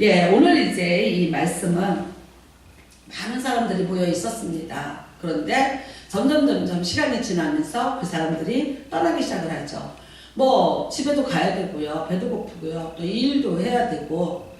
예, 오늘 이제 이 말씀은 많은 사람들이 모여 있었습니다. 그런데 점점 시간이 지나면서 그 사람들이 떠나기 시작을 하죠. 뭐 집에도 가야 되고요, 배도 고프고요, 또 일도 해야 되고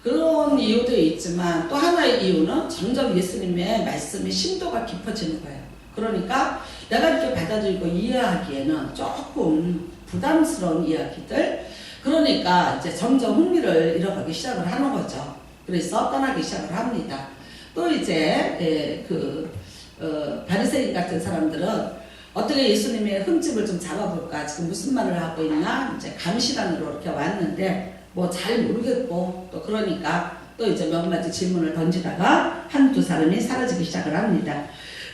그런 이유도 있지만 또 하나의 이유는 점점 예수님의 말씀이 심도가 깊어지는 거예요. 그러니까 내가 이렇게 받아들이고 이해하기에는 조금 부담스러운 이야기들, 그러니까 이제 점점 흥미를 잃어가기 시작을 하는 거죠. 그래서 떠나기 시작을 합니다. 또 이제 바리새인 같은 사람들은 어떻게 예수님의 흠집을 좀 잡아볼까, 지금 무슨 말을 하고 있나, 이제 감시단으로 이렇게 왔는데 뭐 잘 모르겠고, 또 그러니까 또 이제 몇 마디 질문을 던지다가 한두 사람이 사라지기 시작을 합니다.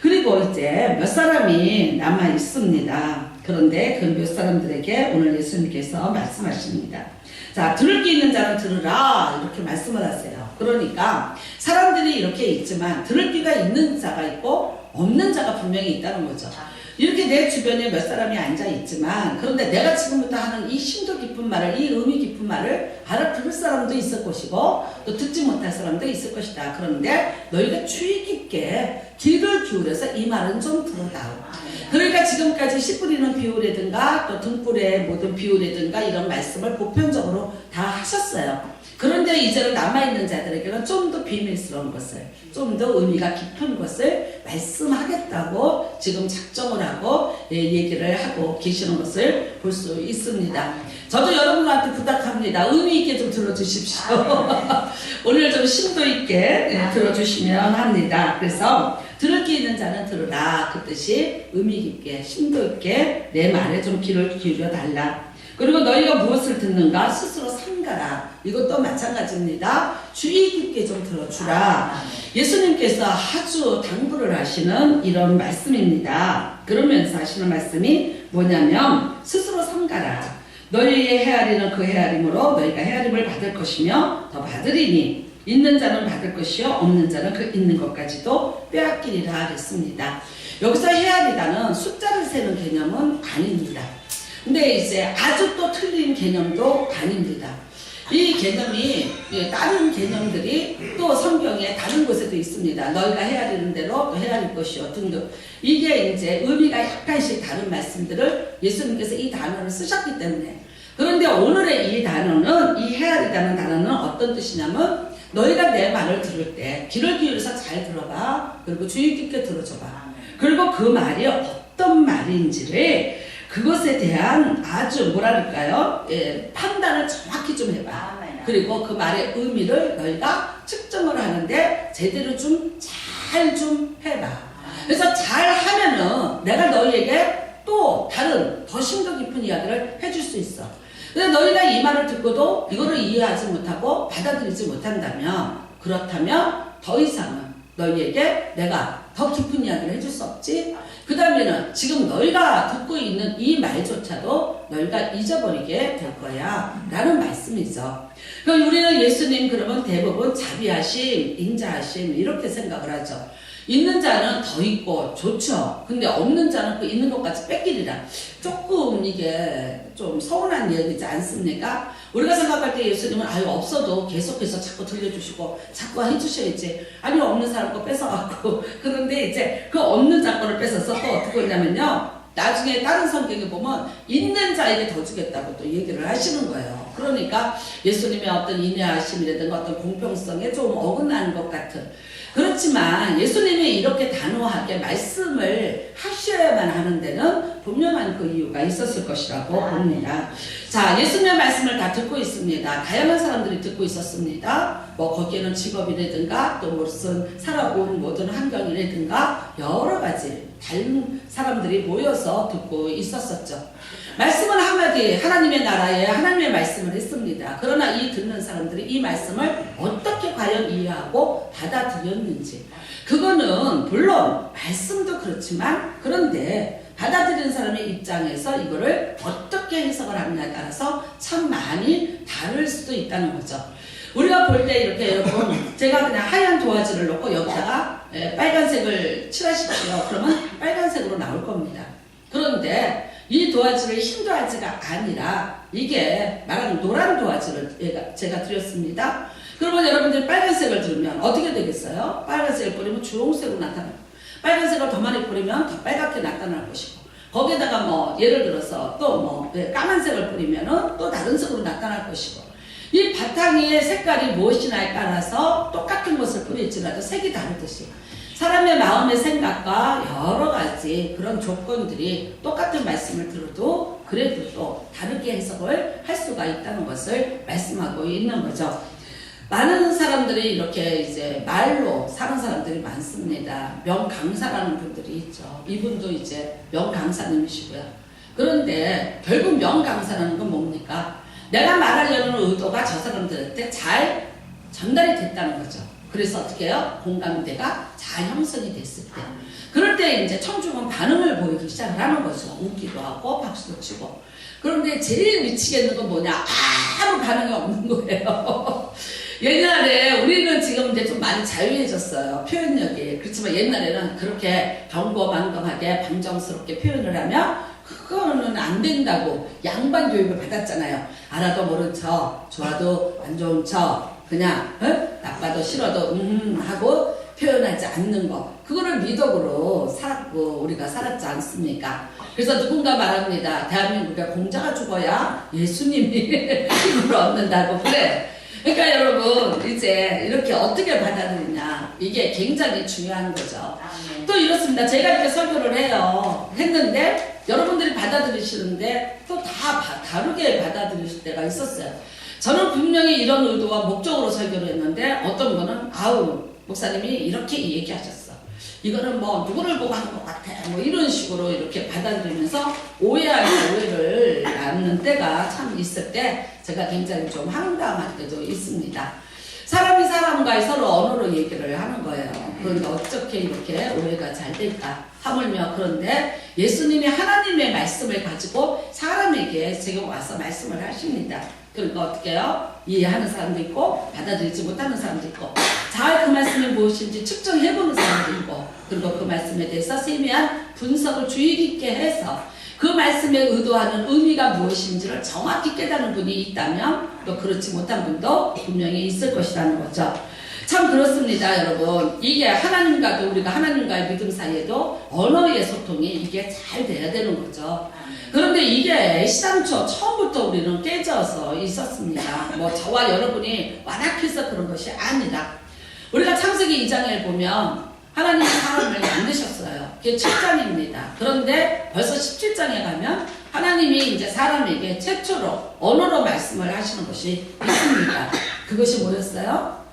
그리고 이제 몇 사람이 남아 있습니다. 그런데 그 몇 사람들에게 오늘 예수님께서 말씀하십니다. 자, 들을 게 있는 자는 들으라, 이렇게 말씀을 하세요. 그러니까 사람들이 이렇게 있지만 들을 귀가 있는 자가 있고 없는 자가 분명히 있다는 거죠. 이렇게 내 주변에 몇 사람이 앉아 있지만, 그런데 내가 지금부터 하는 이 심도 깊은 말을, 이 의미 깊은 말을 알아들을 사람도 있을 것이고 또 듣지 못할 사람도 있을 것이다. 그런데 너희가 주의 깊게 귀를 기울여서 이 말은 좀 들어다오. 그러니까 지금까지 씨 뿌리는 비유라든가 또 등불의 모든 비유라든가 이런 말씀을 보편적으로 다 하셨어요. 그런데 이제는 남아있는 자들에게는 좀 더 비밀스러운 것을, 좀 더 의미가 깊은 것을 말씀하겠다고 지금 작정을 하고 얘기를 하고 계시는 것을 볼 수 있습니다. 저도 여러분한테 부탁합니다. 의미 있게 좀 들어주십시오. 오늘 좀 심도 있게 들어주시면 합니다. 그래서 들을 게 있는 자는 들으라, 그 뜻이 의미 깊게 심도 있게 내 말에 좀 귀를 기울여 달라. 그리고 너희가 무엇을 듣는가 스스로 삼가라. 이것도 마찬가지입니다. 주의 깊게 좀 들어주라. 예수님께서 아주 당부를 하시는 이런 말씀입니다. 그러면서 하시는 말씀이 뭐냐면 스스로 삼가라. 너희의 헤아리는 그 헤아림으로 너희가 헤아림을 받을 것이며 더 받으리니 있는 자는 받을 것이요 없는 자는 그 있는 것까지도 빼앗기리라 그랬습니다. 여기서 헤아리다는 숫자를 세는 개념은 아닙니다. 근데 이제 아주 또 틀린 개념도 아닙니다. 이 개념이 다른 개념들이 또 성경에 다른 곳에도 있습니다. 너희가 헤아리는 대로 또 헤아릴 것이요 등등. 이게 이제 의미가 약간씩 다른 말씀들을 예수님께서 이 단어를 쓰셨기 때문에. 그런데 오늘의 이 단어는, 이 헤아리다는 단어는 어떤 뜻이냐면 너희가 내 말을 들을 때 귀를 기울여서 잘 들어봐. 그리고 주의 깊게 들어줘봐. 그리고 그 말이 어떤 말인지를, 그것에 대한 아주 뭐랄까요? 판단을 정확히 좀 해봐. 그리고 그 말의 의미를 너희가 측정을 하는데 제대로 좀 잘 좀 해봐. 그래서 잘 하면은 내가 너희에게 또 다른 더 심도 깊은 이야기를 해줄 수 있어. 근데 너희가 이 말을 듣고도 이거를 이해하지 못하고 받아들이지 못한다면, 그렇다면 더 이상은 너희에게 내가 더 깊은 이야기를 해줄 수 없지. 그 다음에는 지금 너희가 듣고 있는 이 말조차도 너희가 잊어버리게 될 거야 라는 말씀이죠. 그럼 우리는 예수님 그러면 대부분 자비하심, 인자하심 이렇게 생각을 하죠. 있는 자는 더 있고 좋죠. 근데 없는 자는 그 있는 것까지 뺏기리라. 조금 이게 좀 서운한 얘기지 않습니까? 우리가 생각할 때 예수님은 아유 없어도 계속해서 자꾸 들려주시고 자꾸 해주셔야지. 아니 없는 사람 거 뺏어갖고. 그런데 이제 그 없는 자 거를 뺏어서 또 어떻게 했냐면요, 나중에 다른 성경에 보면 있는 자에게 더 주겠다고 또 얘기를 하시는 거예요. 그러니까 예수님의 어떤 인내하심이라든가 어떤 공평성에 좀 어긋나는 것 같은. 그렇지만 예수님이 이렇게 단호하게 말씀을 하셔야만 하는 데는 분명한 그 이유가 있었을 것이라고 봅니다. 자, 예수님의 말씀을 다 듣고 있습니다. 다양한 사람들이 듣고 있었습니다. 뭐 거기에는 직업이라든가 또 무슨 살아온 모든 환경이라든가 여러 가지 다른 사람들이 모여서 듣고 있었었죠. 말씀은 한마디 하나님의 나라에 하나님의 말씀을 했습니다. 그러나 이 듣는 사람들이 이 말씀을 어떻게 과연 이해하고 받아들였는지, 그거는 물론 말씀도 그렇지만 그런데 받아들이는 사람의 입장에서 이거를 어떻게 해석을 하느냐에 따라서 참 많이 다를 수도 있다는 거죠. 우리가 볼 때 이렇게 여러분, 제가 그냥 하얀 도화지를 놓고 여기다가 빨간색을 칠하십시오. 그러면 빨간색으로 나올 겁니다. 그런데 이 도화지를 흰 도화지가 아니라 이게 말하는 노란 도화지를 제가 드렸습니다. 그러면 여러분들이 빨간색을 들으면 어떻게 되겠어요? 빨간색을 뿌리면 주홍색으로 나타나요. 빨간색을 더 많이 뿌리면 더 빨갛게 나타날 것이고, 거기에다가 뭐 예를 들어서 또 뭐 까만색을 뿌리면은 또 다른 색으로 나타날 것이고, 이 바탕의 색깔이 무엇이냐에 따라서 똑같은 것을 뿌릴지라도 색이 다르듯이 사람의 마음의 생각과 여러 가지 그런 조건들이 똑같은 말씀을 들어도 그래도 또 다르게 해석을 할 수가 있다는 것을 말씀하고 있는 거죠. 많은 사람들이 이렇게 이제 말로 사는 사람들이 많습니다. 명강사라는 분들이 있죠. 이분도 이제 명강사님이시고요. 그런데 결국 명강사라는 건 뭡니까? 내가 말하려는 의도가 저 사람들한테 잘 전달이 됐다는 거죠. 그래서 어떻게 해요? 공감대가 잘 형성이 됐을 때. 그럴 때 이제 청중은 반응을 보이기 시작을 하는 거죠. 웃기도 하고 박수도 치고. 그런데 제일 미치겠는 건 뭐냐? 아무 반응이 없는 거예요. 옛날에 우리는 지금 이제 좀 많이 자유해졌어요. 표현력이. 그렇지만 옛날에는 그렇게 경고망동하게 방정스럽게 표현을 하면 그거는 안 된다고 양반 교육을 받았잖아요. 알아도 모른 척, 좋아도 안 좋은 척, 그냥 나빠도 싫어도 하고 표현하지 않는 거. 그거를 미덕으로 살았고 우리가 살았지 않습니까? 그래서 누군가 말합니다. 대한민국에 공자가 죽어야 예수님이 힘을 얻는다고. 그래. 그러니까 여러분 이제 이렇게 어떻게 받아들이냐 이게 굉장히 중요한 거죠. 또 이렇습니다. 제가 이렇게 설교를 했는데 여러분들이 받아들이시는데 또 다 다르게 받아들이실 때가 있었어요. 저는 분명히 이런 의도와 목적으로 설교를 했는데 어떤 분은 아우 목사님이 이렇게 얘기하셨어. 이거는 뭐 누구를 보고 하는 것 같아. 뭐 이런 식으로 이렇게 받아들이면서 오해를 낳는 때가 참 있을 때 제가 굉장히 좀 황당할 때도 있습니다. 사람이 사람과의 서로 언어로 얘기를 하는 거예요. 그런데 어떻게 이렇게 오해가 잘 될까? 하물며 그런데 예수님이 하나님의 말씀을 가지고 사람에게 지금 와서 말씀을 하십니다. 그러니까 어떻게 해요? 이해하는 사람도 있고 받아들이지 못하는 사람도 있고 잘 그 말씀이 무엇인지 측정해보는 사람도 있고 그리고 그 말씀에 대해서 세미한 분석을 주의 깊게 해서 그 말씀에 의도하는 의미가 무엇인지를 정확히 깨닫는 분이 있다면 또 그렇지 못한 분도 분명히 있을 것이라는 거죠. 참 그렇습니다, 여러분. 이게 하나님과도 우리가 하나님과의 믿음 사이에도 언어의 소통이 이게 잘 돼야 되는 거죠. 그런데 이게 시장초 처음부터 우리는 깨져서 있었습니다. 뭐 저와 여러분이 완악해서 그런 것이 아니라 우리가 창세기 2장에 보면 하나님이 사람을 만드셨어요. 그게 7장입니다. 그런데 벌써 17장에 가면 하나님이 이제 사람에게 최초로 언어로 말씀을 하시는 것이 있습니다. 그것이 뭐였어요?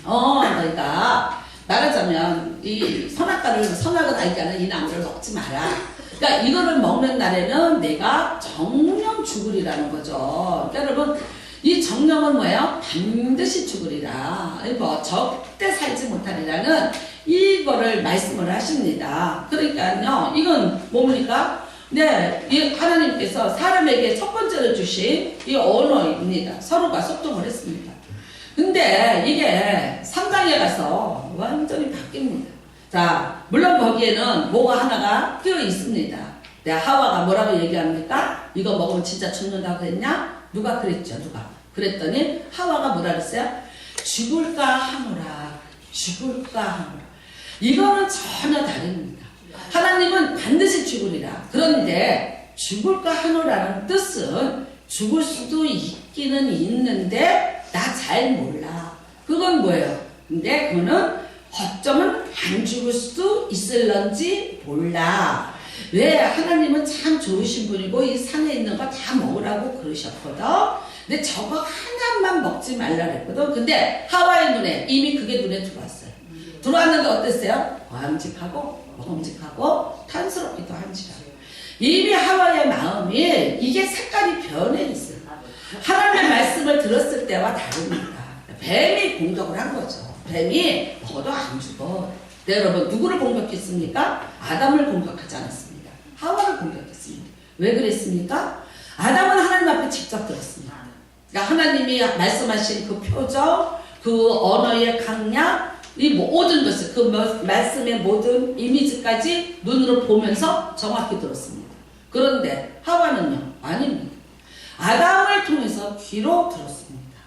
너희가 말하자면 이 선악을 알게 하는 이 나무를 먹지 마라. 그러니까 이거를 먹는 날에는 내가 정령 죽으리라는 거죠. 그러니까 여러분 이 정령은 뭐예요? 반드시 죽으리라. 뭐 절대 살지 못하리라는 이거를 말씀을 하십니다. 그러니까요, 이건 뭡니까? 네, 이 하나님께서 사람에게 첫 번째로 주신 이 언어입니다. 서로가 소통을 했습니다. 근데 이게 3장에 가서 완전히 바뀝니다. 자, 물론 거기에는 뭐가 하나가 끼어 있습니다. 네, 하와가 뭐라고 얘기합니까? 이거 먹으면 진짜 죽는다고 했냐? 누가 그랬죠? 누가? 그랬더니 하와가 뭐라 그랬어요? 죽을까 하노라. 죽을까 하노라. 이거는 전혀 다릅니다. 하나님은 반드시 죽으리라. 그런데 죽을까 하노라는 뜻은 죽을 수도 있기는 있는데 나 잘 몰라. 그건 뭐예요? 근데 그거는 어쩌면 안 죽을 수도 있을런지 몰라. 왜? 하나님은 참 좋으신 분이고 이 산에 있는 거 다 먹으라고 그러셨거든. 근데 저거 하나만 먹지 말라 그랬거든. 근데 하와의 눈에 이미 그게 눈에 들어왔어요. 들어왔는데 어땠어요? 먹음직하고 탄스럽기도 한지라요. 이미 하와의 마음이 이게 색깔이 변해 있어요. 하나님의 말씀을 들었을 때와 다릅니다. 뱀이 공격을 한 거죠. 뱀이 먹어도 안 죽어. 네, 여러분 누구를 공격했습니까? 아담을 공격하지 않았습니다. 하와를 공격했습니다. 왜 그랬습니까? 아담은 하나님 앞에 직접 들었습니다. 그러니까 하나님이 말씀하신 그 표정, 그 언어의 강약, 이 모든 것을 그 말씀의 모든 이미지까지 눈으로 보면서 정확히 들었습니다. 그런데 하와는요? 아닙니다. 아담을 통해서 귀로 들었습니다.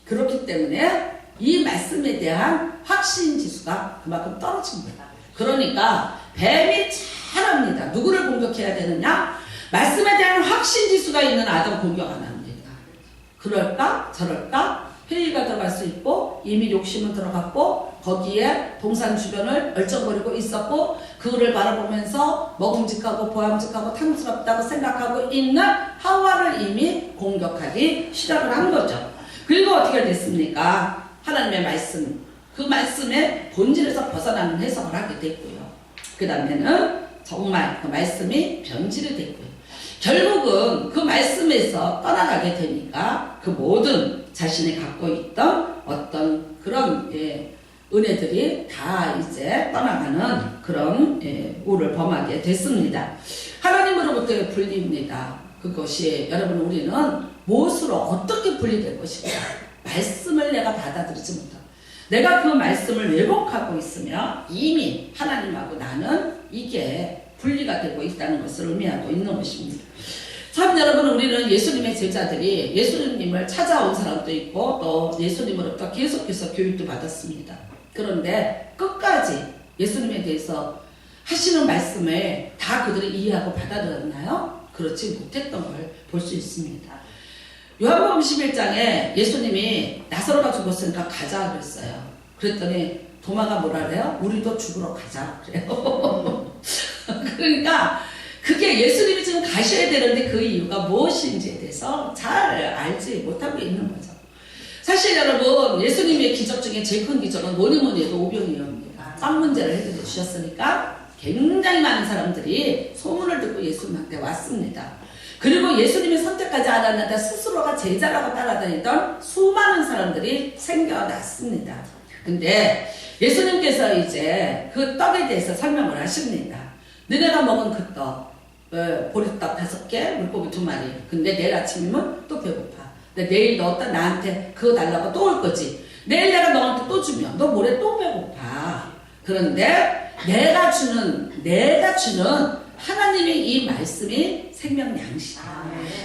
그렇기 때문에 이 말씀에 대한 확신 지수가 그만큼 떨어집니다. 그러니까 뱀이 잘합니다. 누구를 공격해야 되느냐? 말씀에 대한 확신 지수가 있는 아들 공격 안 합니다. 그럴까? 저럴까? 회의가 들어갈 수 있고 이미 욕심은 들어갔고 거기에 동산 주변을 얼쩡거리고 있었고 그거를 바라보면서 먹음직하고 보암직하고 탐스럽다고 생각하고 있는 하와를 이미 공격하기 시작을 한 거죠. 그리고 어떻게 됐습니까? 하나님의 말씀, 그 말씀의 본질에서 벗어나는 해석을 하게 됐고요. 그 다음에는 정말 그 말씀이 변질이 됐고요. 결국은 그 말씀에서 떠나가게 되니까 그 모든 자신이 갖고 있던 어떤 그런 은혜들이 다 이제 떠나가는 그런 우를 범하게 됐습니다. 하나님으로부터의 분리입니다. 그것이 여러분 우리는 무엇으로 어떻게 분리될 것인가? 말씀을 내가 받아들이지 못하고 내가 그 말씀을 왜곡하고 있으며 이미 하나님하고 나는 이게 분리가 되고 있다는 것을 의미하고 있는 것입니다. 참 여러분 우리는 예수님의 제자들이 예수님을 찾아온 사람도 있고 또 예수님으로부터 계속해서 교육도 받았습니다. 그런데 끝까지 예수님에 대해서 하시는 말씀을 다 그들이 이해하고 받아들였나요? 그렇지 못했던 걸 볼 수 있습니다. 요한복음 11장에 예수님이 나사로가 죽었으니까 가자 그랬어요. 그랬더니 도마가 뭐라 그래요? 우리도 죽으러 가자 그래요. 그러니까 그게 예수님이 지금 가셔야 되는데 그 이유가 무엇인지에 대해서 잘 알지 못하고 있는 거죠. 사실 여러분 예수님의 기적 중에 제일 큰 기적은 뭐니 해도 오병이어입니다. 쌍 문제를 해결해 주셨으니까 굉장히 많은 사람들이 소문을 듣고 예수님한테 왔습니다. 그리고 예수님이 선택하지 않았는데 스스로가 제자라고 따라다니던 수많은 사람들이 생겨났습니다. 근데 예수님께서 이제 그 떡에 대해서 설명을 하십니다. 너네가 먹은 그 떡, 보리떡 5개, 물고기 2마리. 근데 내일 아침이면 또 배고파. 근데 내일 너 나한테 그거 달라고 또 올 거지. 내일 내가 너한테 또 주면 너 모레 또 배고파. 그런데 내가 주는 하나님의 이 말씀이 생명 양식이야.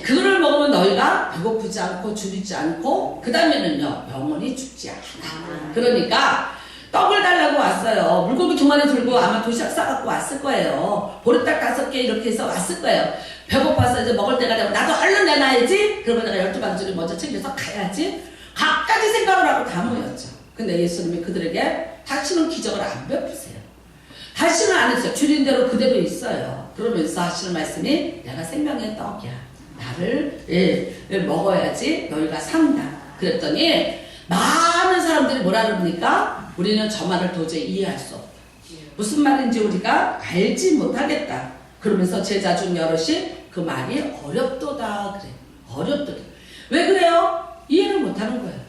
그거를 먹으면 너희가 배고프지 않고 줄이지 않고 그 다음에는요 영원히 죽지 않아. 그러니까 떡을 달라고 왔어요. 물고기 2마리 들고 아마 도시락 싸갖고 왔을 거예요. 보리떡 5개 이렇게 해서 왔을 거예요. 배고파서 이제 먹을 때가 되고 나도 얼른 내놔야지. 그러면 내가 12방줄이 먼저 챙겨서 가야지. 각가지 생각을 하고 다 모였죠. 근데 예수님이 그들에게 다시는 기적을 안 베푸세요. 다시는 안 했어요. 줄인 대로 그대로 있어요. 그러면서 하시는 말씀이 내가 생명의 떡이야. 나를 먹어야지 너희가 산다. 그랬더니 많은 사람들이 뭐라 그럽니까? 우리는 저 말을 도저히 이해할 수 없다. 무슨 말인지 우리가 알지 못하겠다. 그러면서 제자 중 여럿이 그 말이 어렵도다 그래. 어렵도다. 왜 그래요? 이해를 못하는 거예요.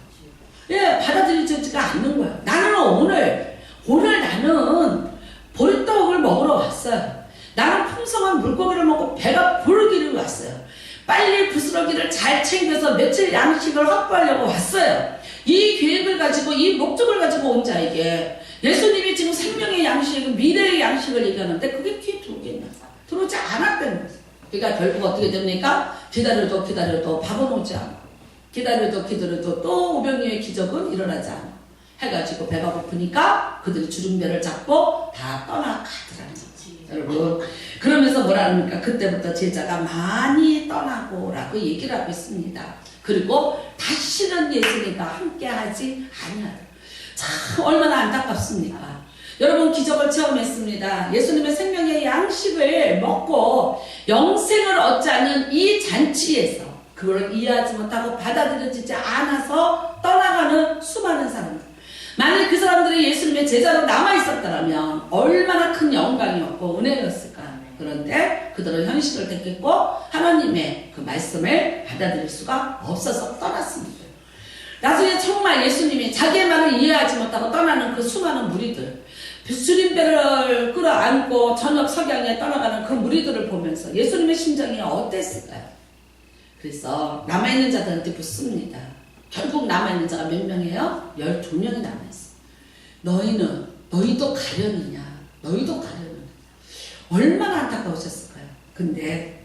받아들이지가 않는 거예요. 나는 오늘 나는 보리떡을 먹으러 왔어요. 나는 풍성한 물고기를 먹고 배가 부르기를 왔어요. 빨리 부스러기를 잘 챙겨서 며칠 양식을 확보하려고 왔어요. 이 계획을 가지고 이 목적을 가지고 온 자에게 예수님이 지금 생명의 양식, 미래의 양식을 얘기하는데 그게 귀에 들어오겠나? 들어오지 않았다는 거죠. 그러니까 결국 어떻게 됩니까? 기다려도 밥은 오지 않고 기다려도 또 오병이어의 기적은 일어나지 않아. 해가지고 배가 고프니까 그들이 주름배를 잡고 다 떠나가더라는 거지. 여러분 그러면서 뭐라 합니까? 그때부터 제자가 많이 떠나고 라고 얘기를 하고 있습니다. 그리고 다시는 예수님과 함께하지 아니하다. 참 얼마나 안타깝습니까? 여러분 기적을 체험했습니다. 예수님의 생명의 양식을 먹고 영생을 얻자는 이 잔치에서 그걸 이해하지 못하고 받아들여지지 않아서 떠나가는 수많은 사람들. 만약 그 사람들이 예수님의 제자로 남아있었다면 얼마나 큰 영광이었고 은혜였을까. 그런데 그들은 현실을 택했고 하나님의 그 말씀을 받아들일 수가 없어서 떠났습니다. 나중에 정말 예수님이 자기의 말을 이해하지 못하고 떠나는 그 수많은 무리들, 주림배를 끌어안고 저녁 석양에 떠나가는 그 무리들을 보면서 예수님의 심정이 어땠을까요? 그래서 남아있는 자들한테 묻습니다. 결국 남아있는 자가 몇 명이에요? 12명이 남아있어요. 너희도 가려느냐? 너희도 가려느냐? 얼마나 안타까우셨을까요? 근데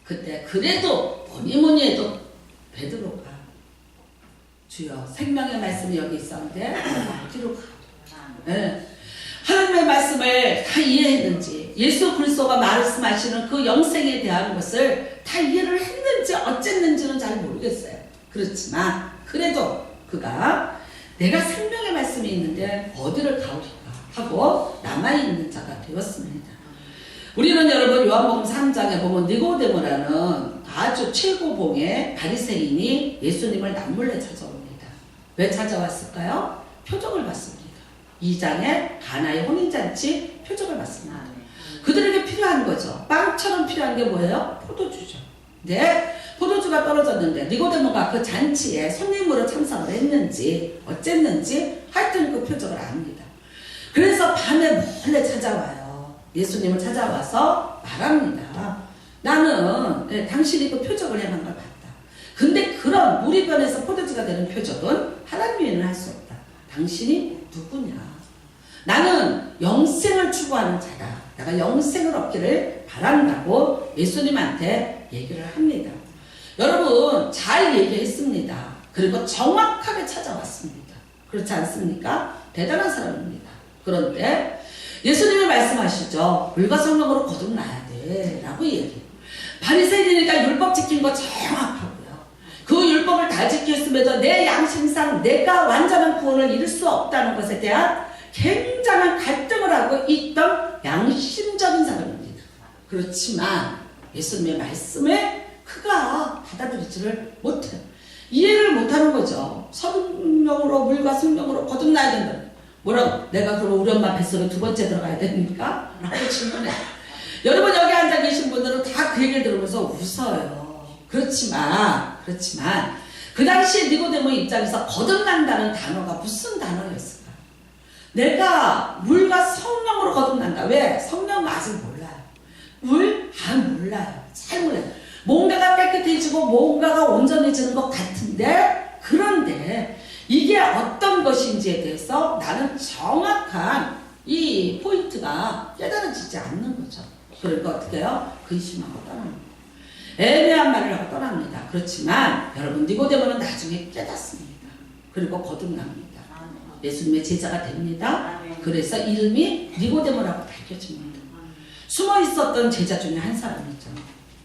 그때 그래도 뭐니 해도 베드로가 주여 생명의 말씀이 여기 있었는데 어디로 가? 네. 하나님의 말씀을 다 이해했는지 예수 그리스도가 말씀하시는 그 영생에 대한 것을 다 이해를 했는지 어쨌는지는 잘 모르겠어요. 그렇지만 그래도 그가 내가 생명의 말씀이 있는데 어디를 가오리까 하고 남아있는 자가 되었습니다. 우리는 여러분 요한복음 3장에 보면 니고데모라는 아주 최고봉의 바리새인이 예수님을 남몰래 찾아옵니다. 왜 찾아왔을까요? 표적을 봤습니다. 2장에 가나의 혼인잔치 표적을 봤습니다. 그들에게 필요한 거죠. 빵처럼 필요한 게 뭐예요? 포도주죠. 네, 포도주가 떨어졌는데 니고데모가 그 잔치에 손님으로 참석을 했는지 어쨌는지 하여튼 그 표적을 압니다. 그래서 밤에 몰래 찾아와요. 예수님을 찾아와서 말합니다. 나는 당신이 그 표적을 행한 걸 봤다. 근데 그런 무리변에서 포도주가 되는 표적은 하나님 외에는 할 수 없다. 당신이 누구냐? 나는 영생을 추구하는 자다. 내가 영생을 얻기를 바란다고 예수님한테 얘기를 합니다. 여러분 잘 얘기했습니다. 그리고 정확하게 찾아왔습니다. 그렇지 않습니까? 대단한 사람입니다. 그런데 예수님이 말씀하시죠. 물과 성령으로 거듭나야 돼 라고 얘기해요. 바리새인이니까 율법 지킨 거 정확하고요. 그 율법을 다 지켰음에도 내 양심상 내가 완전한 구원을 이룰 수 없다는 것에 대한 굉장한 갈등을 하고 있던 양심적인 사람입니다. 그렇지만 예수님의 말씀에 그가 받아들이지를 못해요. 이해를 못하는 거죠. 성령으로 물과 성령으로 거듭나야 된다. 뭐라고? 내가 그럼 우리 엄마 뱃속에 두 번째 들어가야 됩니까? 라고 질문해요. 여러분 여기 앉아 계신 분들은 다 그 얘기를 들으면서 웃어요. 그렇지만 그 당시 니고데모 입장에서 거듭난다는 단어가 무슨 단어였을까? 내가 물과 성령으로 거듭난다. 왜? 성령은 아직 몰라요. 몰라요. 잘 몰라요. 뭔가가 깨끗해지고 뭔가가 온전해지는 것 같은데 그런데 이게 어떤 것인지에 대해서 나는 정확한 이 포인트가 깨달아지지 않는 거죠. 그러니까 어떻게 해요? 근심하고 떠납니다. 애매한 말을 하고 떠납니다. 그렇지만 여러분 니고데모는 나중에 깨닫습니다. 그리고 거듭납니다. 예수님의 제자가 됩니다. 그래서 이름이 니고데모라고 밝혀집니다. 숨어 있었던 제자 중에 한 사람이죠.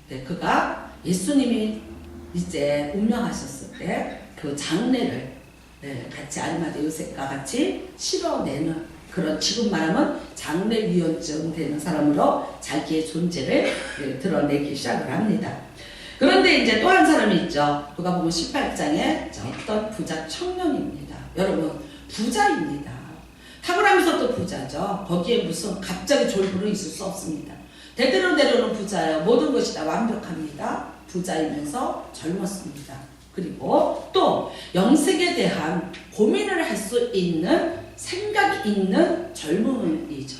네, 그가 예수님이 이제 운명하셨을 때 그 장례를 같이 아리마대 요셉과 같이 치러내는 그런 지금 말하면 장례위원증 되는 사람으로 자기의 존재를 드러내기 시작을 합니다. 그런데 이제 또 한 사람이 있죠. 누가 보면 18장에 어떤 부자 청년입니다. 여러분 부자입니다. 탁월하면서도 부자죠. 거기에 무슨 갑자기 졸부로 있을 수 없습니다. 대대로는 부자예요. 모든 것이 다 완벽합니다. 부자이면서 젊었습니다. 그리고 또 영생에 대한 고민을 할 수 있는 생각이 있는 젊은이죠.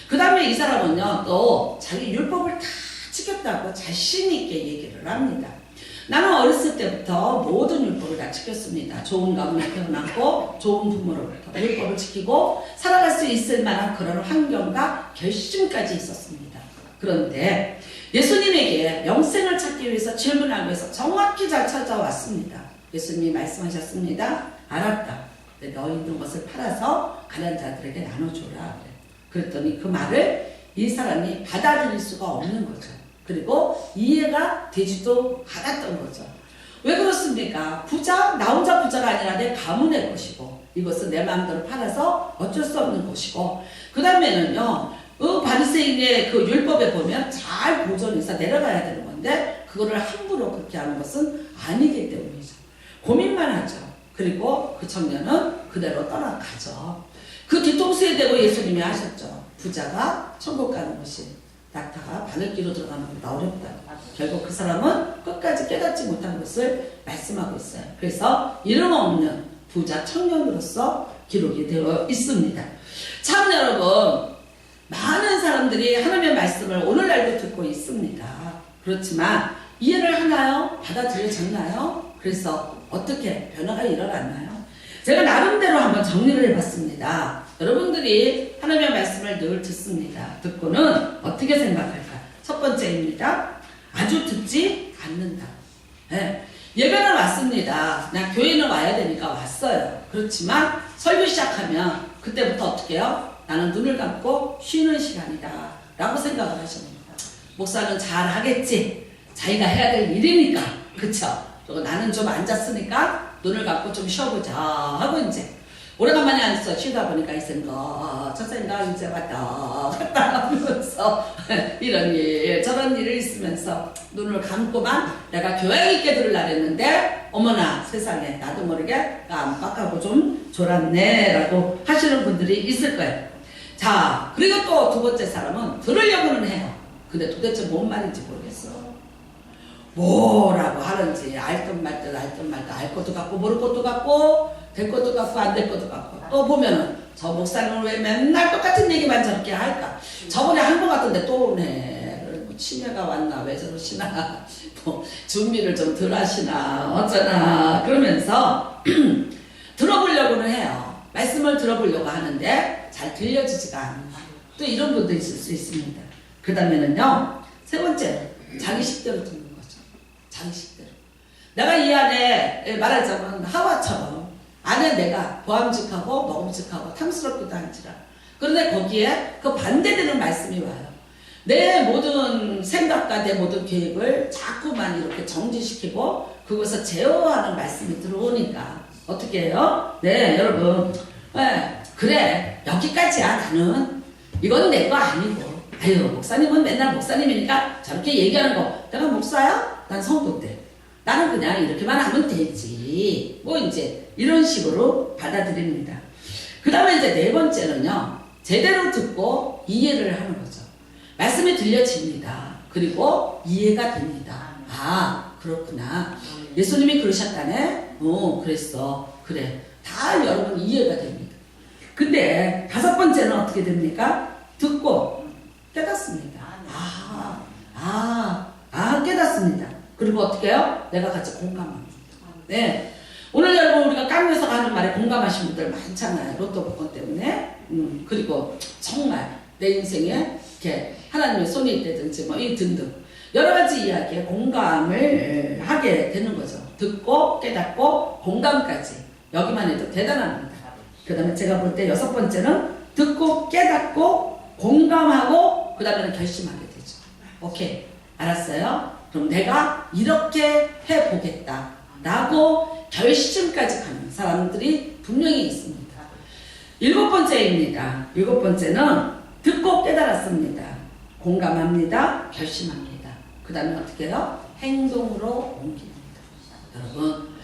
그 다음에 이 사람은요 또 자기 율법을 다 지켰다고 자신 있게 얘기를 합니다. 나는 어렸을 때부터 모든 율법을 다 지켰습니다. 좋은 가문에 태어났고 좋은 부모로부터 율법을 지키고 살아갈 수 있을 만한 그런 환경과 결심까지 있었습니다. 그런데 예수님에게 영생을 찾기 위해서 질문하기 위해서 정확히 잘 찾아왔습니다. 예수님이 말씀하셨습니다. 알았다. 너희 있는 것을 팔아서 가난한 자들에게 나눠줘라. 그랬더니 그 말을 이 사람이 받아들일 수가 없는 거죠. 그리고 이해가 되지도 않았던 거죠. 왜 그렇습니까? 나 혼자 부자가 아니라 내 가문의 것이고 이것은 내 마음대로 팔아서 어쩔 수 없는 것이고 그 다음에는요 바리새인의 그 율법에 보면 잘 보존해서 내려가야 되는 건데 그거를 함부로 그렇게 하는 것은 아니기 때문이죠. 고민만 하죠. 그리고 그 청년은 그대로 떠나가죠. 그 뒤통수에 대고 예수님이 하셨죠. 부자가 천국 가는 것이 낙타가 바늘기로 들어가는 것보다 어렵다. 결국 그 사람은 끝까지 깨닫지 못한 것을 말씀하고 있어요. 그래서 이름 없는 부자 청년으로서 기록이 되어 있습니다. 참 여러분 많은 사람들이 하나님의 말씀을 오늘날도 듣고 있습니다. 그렇지만 이해를 하나요? 받아들여졌나요? 그래서 어떻게 변화가 일어났나요? 제가 나름대로 한번 정리를 해봤습니다. 여러분들이 하나님의 말씀을 늘 듣습니다. 듣고는 어떻게 생각할까? 첫 번째입니다. 아주 듣지 않는다. 네. 예배는 왔습니다. 그냥 교회는 와야 되니까 왔어요. 그렇지만 설교 시작하면 그때부터 어떻게 해요? 나는 눈을 감고 쉬는 시간이다 라고 생각을 하십니다. 목사는 잘 하겠지. 자기가 해야 될 일이니까. 그쵸? 그리고 나는 좀 앉았으니까 눈을 감고 좀 쉬어보자 하고 이제 오래간만에 앉아서 쉬다 보니까 이 생각, 저 생각 이제 왔다 갔다 하면서 이런 일 저런 일이 있으면서 눈을 감고만 내가 교회 있게 들으려 했는데 어머나 세상에 나도 모르게 깜빡하고 좀 졸았네 라고 하시는 분들이 있을 거예요. 자, 그리고 또 두 번째 사람은 들으려고는 해요. 근데 도대체 뭔 말인지 모르겠어. 뭐라고 하는지 알 듯 말 듯 알 것도 같고 모를 것도 같고 될 것도 같고 안 될 것도 같고 또 보면은 저 목사님은 왜 맨날 똑같은 얘기만 저렇게 할까? 저번에 한 것 같은데 또 오네. 뭐 치매가 왔나 왜 저러시나 뭐 준비를 좀 덜 하시나 어쩌나 그러면서 들어보려고는 해요. 말씀을 들어보려고 하는데 잘 들려지지가 않아요. 또 이런 분도 있을 수 있습니다. 그 다음에는요, 세 번째 자기 식대로 듣는 거죠. 자기 식대로. 내가 이 안에 말하자면 하와처럼 안에 내가 보암직하고 먹음직하고 탐스럽기도 한지라. 그런데 거기에 그 반대되는 말씀이 와요. 내 모든 생각과 내 모든 계획을 자꾸만 이렇게 정지시키고 그것을 제어하는 말씀이 들어오니까 어떻게 해요? 네, 여러분. 네, 그래 여기까지야. 나는 이건 내 거 아니고 아유 목사님은 맨날 목사님이니까 저렇게 얘기하는 거 내가 목사야? 난 성도인데 나는 그냥 이렇게만 하면 되지 뭐 이제 이런 식으로 받아들입니다. 그 다음에 이제 네 번째는요, 제대로 듣고 이해를 하는 거죠. 말씀이 들려집니다. 그리고 이해가 됩니다. 아 그렇구나, 예수님이 그러셨다네. 그랬어. 그래. 다 여러분 이해가 됩니다. 근데 다섯 번째는 어떻게 됩니까? 듣고 깨닫습니다. 깨닫습니다. 그리고 어떻게 해요? 내가 같이 공감합니다. 네. 오늘 여러분 우리가 깡에서 하는 말에 공감하시는 분들 많잖아요. 로또 복권 때문에. 그리고 정말 내 인생에 이렇게 하나님의 손이 있다든지 뭐 이 등등 여러 가지 이야기에 공감을 하게 되는 거죠. 듣고 깨닫고 공감까지. 여기만 해도 대단합니다. 그 다음에 제가 볼 때 여섯 번째는 듣고 깨닫고 공감하고 그 다음에는 결심하게 되죠. 오케이 알았어요. 그럼 내가 이렇게 해보겠다 라고 결심까지 가는 사람들이 분명히 있습니다. 일곱 번째입니다. 일곱 번째는 듣고 깨달았습니다. 공감합니다. 결심합니다. 그 다음에 어떻게 해요? 행동으로 옮깁니다. 여러분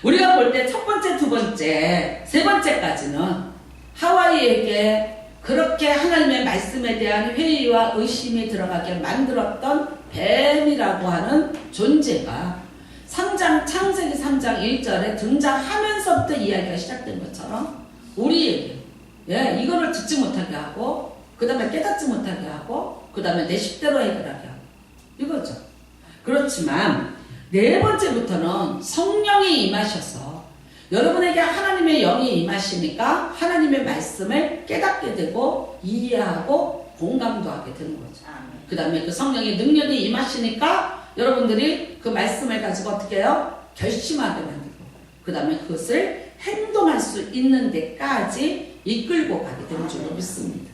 우리가 볼 때 첫 번째, 두 번째, 세 번째까지는 하와이에게 그렇게 하나님의 말씀에 대한 회의와 의심이 들어가게 만들었던 뱀이라고 하는 존재가 창세기 3장 1절에 등장하면서부터 이야기가 시작된 것처럼 우리에게 이거를 듣지 못하게 하고 그 다음에 깨닫지 못하게 하고 그 다음에 내 식대로 해결하게 하고 이거죠. 그렇지만 네 번째부터는 성령이 임하셔서 여러분에게 하나님의 영이 임하시니까 하나님의 말씀을 깨닫게 되고 이해하고 공감도 하게 되는 거죠. 그 다음에 그 성령의 능력이 임하시니까 여러분들이 그 말씀을 가지고 어떻게 해요? 결심하게 만들고 그 다음에 그것을 행동할 수 있는 데까지 이끌고 가게 되는 줄로 믿습니다.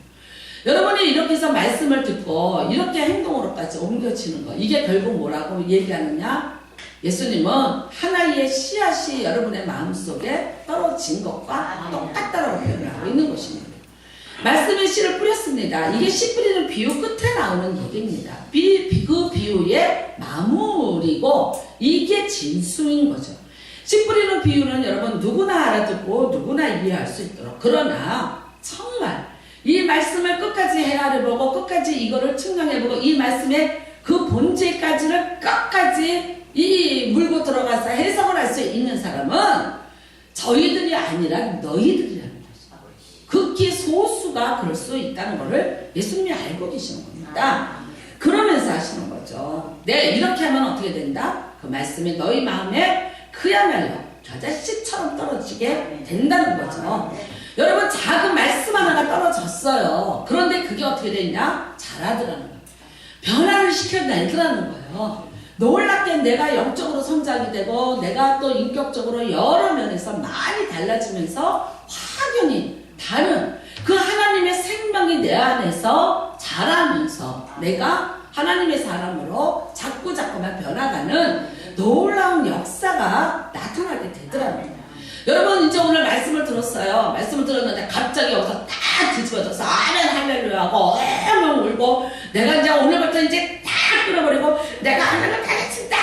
여러분이 이렇게 해서 말씀을 듣고 이렇게 행동으로까지 옮겨지는 거, 이게 결국 뭐라고 얘기하느냐? 예수님은 하나의 씨앗이 여러분의 마음속에 떨어진 것과 똑같다라고 표현을 하고 있는 것입니다. 말씀의 씨를 뿌렸습니다. 이게 씨 뿌리는 비유 끝에 나오는 얘기입니다. 그 비유의 마무리고 이게 진수인 거죠. 씨 뿌리는 비유는 여러분 누구나 알아듣고 누구나 이해할 수 있도록, 그러나 정말 이 말씀을 끝까지 헤아려보고 끝까지 이거를 측량해보고 이 말씀의 그 본질까지를 끝까지 이 물고 들어가서 해석을 할 수 있는 사람은 저희들이 아니라 너희들이라는 거죠. 극히 소수가 그럴 수 있다는 것을 예수님이 알고 계시는 겁니다. 그러면서 하시는 거죠. 네, 이렇게 하면 어떻게 된다? 그 말씀이 너희 마음에 그야말로 겨자씨처럼 떨어지게 된다는 거죠. 여러분, 작은 말씀 하나가 떨어졌어요. 그런데 그게 어떻게 되냐? 자라더라는 거예요. 변화를 시켜내더라는 거예요. 놀랍게 내가 영적으로 성장이 되고 내가 또 인격적으로 여러 면에서 많이 달라지면서 확연히 다른 그 하나님의 생명이 내 안에서 자라면서 내가 하나님의 사람으로 자꾸만 변화가는 놀라운 역사가 나타나게 되더라고요. 여러분 이제 오늘 말씀을 들었어요. 말씀을 들었는데 갑자기 여기서 딱 뒤집어져서 아멘 할렐루야 하고 엉 울고 내가 이제 오늘부터 이제 딱 끊어버리고 내가 하나님을 가르친다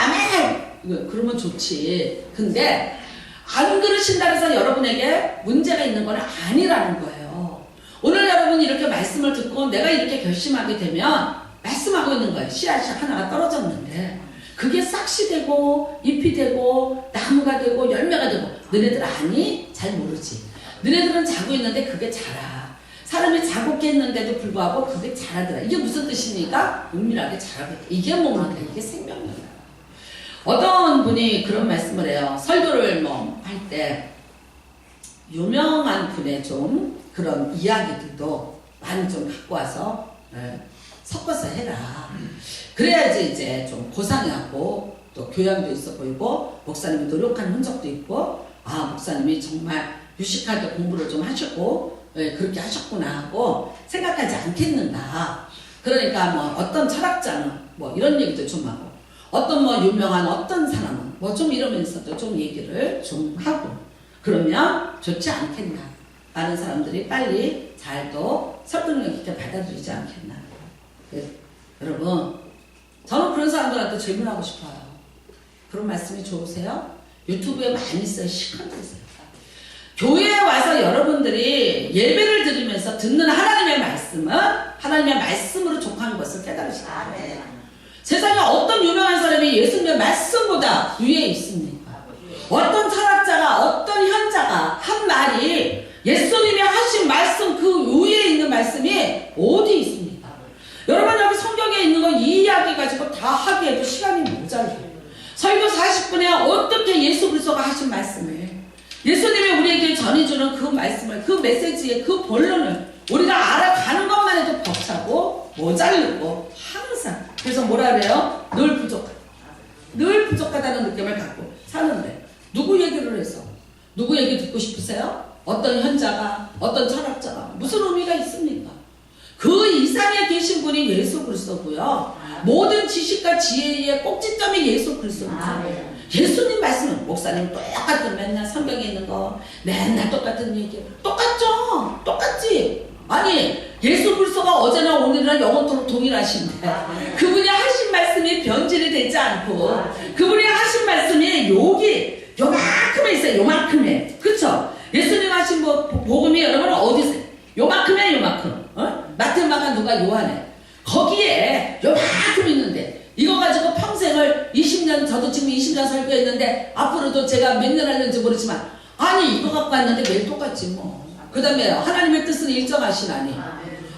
아멘 그러면 좋지. 근데 안 그러신다 해서 여러분에게 문제가 있는 건 아니라는 거예요. 오늘 여러분이 이렇게 말씀을 듣고 내가 이렇게 결심하게 되면 말씀하고 있는 거예요. 씨앗이 하나가 떨어졌는데 그게 싹이 되고 잎이 되고 나무가 되고 열매가 되고 너네들 아니? 잘 모르지. 너네들은 자고 있는데 그게 자라. 사람이 자고 깼는데도 불구하고 그게 자라더라. 이게 무슨 뜻입니까? 은밀하게 자라고 있다. 이게 뭡니까? 이게 생명력이야. 어떤 분이 그런 말씀을 해요. 설교를 할 때 유명한 분의 좀 그런 이야기들도 많이 좀 갖고 와서 섞어서 해라. 그래야지 이제 좀 고상하고 또 교양도 있어 보이고 목사님이 노력한 흔적도 있고 아 목사님이 정말 유식하게 공부를 좀 하셨고 그렇게 하셨구나 하고 생각하지 않겠는가. 그러니까 뭐 어떤 철학자는 뭐 이런 얘기도 좀 하고 어떤 뭐 유명한 어떤 사람은 뭐 좀 이러면서도 좀 얘기를 좀 하고 그러면 좋지 않겠나. 많은 사람들이 빨리 잘도 설득력 있게 받아들이지 않겠나. 여러분 저는 그런 사람들한테 질문하고 싶어요. 그런 말씀이 좋으세요? 유튜브에 많이 있어요. 시간도 있어요. 교회에 와서 여러분들이 예배를 드리면서 듣는 하나님의 말씀은 하나님의 말씀으로 족한 것을 깨달으시라. 세상에 어떤 유명한 사람이 예수님의 말씀보다 위에 있습니까? 어떤 철학자가 어떤 현자가 한 말이 예수님이 하신 말씀 그 위에 있는 말씀이 어디 있습니까? 여러분 여기 성경에 있는 거 이 이야기 가지고 다 하기에도 시간이 모자라요. 설교 40분에 어떻게 예수 그리스도가 하신 말씀을 예수님이 우리에게 전해주는 그 말씀을 그 메시지의 그 본론을 우리가 알아가는 것만 해도 벅차고 모자르고 항상 그래서 뭐라 그래요? 늘 부족하다. 늘 부족하다는 느낌을 갖고 사는데 누구 얘기를 해서 누구 얘기 듣고 싶으세요? 어떤 현자가 어떤 철학자가 무슨 의미가 있습니까? 그 이상에 계신 분이 예수 그리스도고요. 모든 지식과 지혜의 꼭지점이 예수 그리스도입니다. 예수님 말씀은 목사님 똑같은 맨날 성경에 있는 거 맨날 똑같은 얘기 똑같죠? 똑같지? 아니 예수 그리스도가 어제나 오늘이나 영원토록 동일하신데 그분이 하신 말씀이 변질이 되지 않고 그분이 하신 말씀이 여기 요만큼에 있어요. 요만큼에 그쵸? 예수님 하신 복음이 여러분 어디 있어요? 요만큼에 요만큼 마태 마가 누가 요한에 거기에 요만큼 있는데 이거 가지고 평생을 20년 저도 지금 20년 설교했는데 앞으로도 제가 몇 년 할는지 모르지만 아니 이거 갖고 왔는데 매일 똑같지 뭐. 그 다음에 하나님의 뜻은 일정하시나니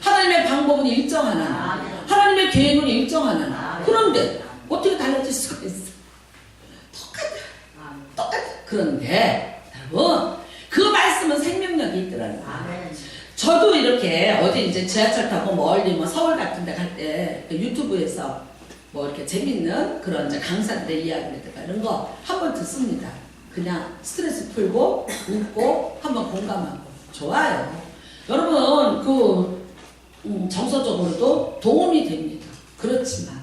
하나님의 방법은 일정하나니 하나님의 계획은 일정하나니 그런데 어떻게 달라질 수가 있어? 똑같아. 그런데 여러분 그 말씀은 생명력이 있더라고요. 저도 이렇게 어디 이제 지하철 타고 멀리 뭐 서울 같은 데 갈 때 유튜브에서 뭐 이렇게 재밌는 그런 이제 강사들의 이야기라든가 이런 거 한번 듣습니다. 그냥 스트레스 풀고 웃고 한번 공감하고 좋아요. 여러분 정서적으로도 도움이 됩니다. 그렇지만